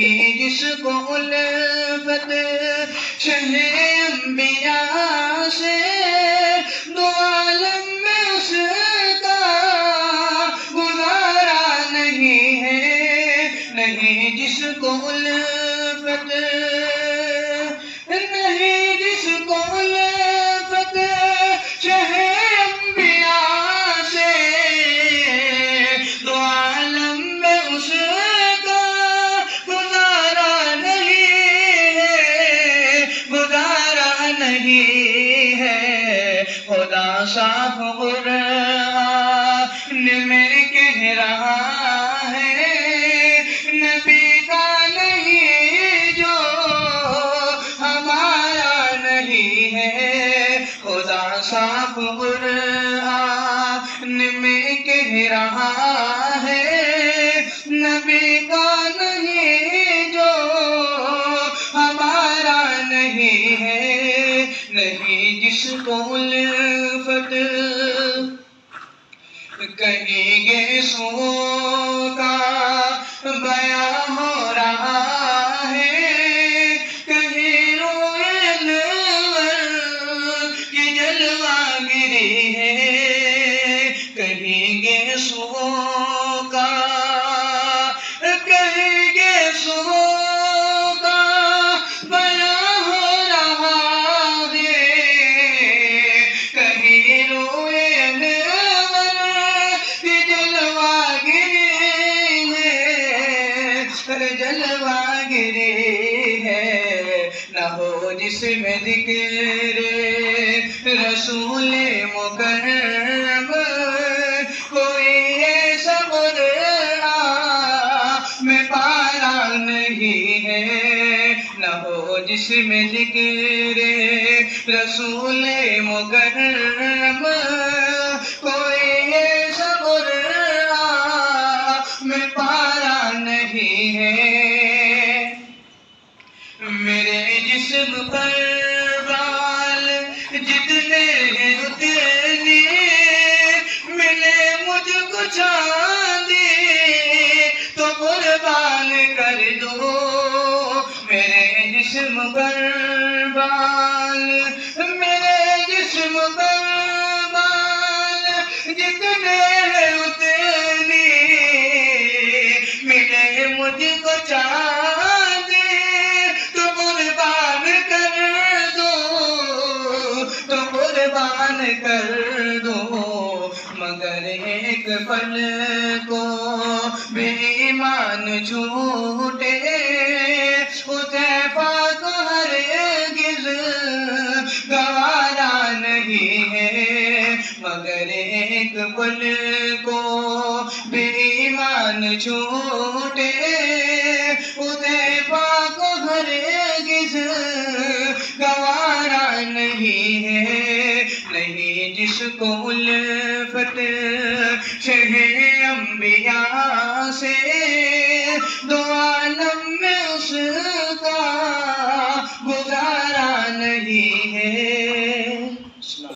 نہیں جس کو الفت شہ انبیاء سے، دو عالم میں اس کا گزارا نہیں ہے، نہیں جس کو الفت، نہیں جس کو الفت شہ انبیاء سے، دو عالم میں اس کا گزارا نہیں ہے، گزارا نہیں ہے۔ خدا صاف قرآن میں کہہ رہا ہے، نبی کا نہیں جو ہمارا نہیں ہے۔ خدا صاف قرآن میں کہہ رہا ہے، نبی کا نہیں جو ہمارا نہیں ہے، نہیں جس کو الفت کہیں گے سو کا بیان ہو رہا ہے، کہیں روئے انور کی جلوہ گری ہے، کہیں گے سو کا، کہیں گے سو کا بیان ہو رہا ہے، کہیں روئے جلوہ گری ہے، نہ ہو جس میں ذکر رسول مکرم، کوئی ایسا قرآن میں پارا نہیں ہے، نہ ہو جس میں ذکر رسول مکرم، کوئی ایسا قرآن میں پارا نہیں ہے۔ میرے جسم پر بال جتنے ہیں اتنے ملے مجھ کو چاندی تو قربان کر دو، میرے جسم پر بال، میرے جسم پر بال جتنے ہیں اتنے ملے مجھ کو چاندی تو قربان کر دو، تو قربان کر دو، مگر ایک پل کو بے ایمان چھوٹے حذیفہ کو ہرگز گوارا نہیں ہے، مگر ایک پل کو بے ایمان چھوٹے حذیفہ کو ہرگز گوارا نہیں ہے، نہیں جس کو الفت شہ انبیاء سے، دو عالم میں اس کا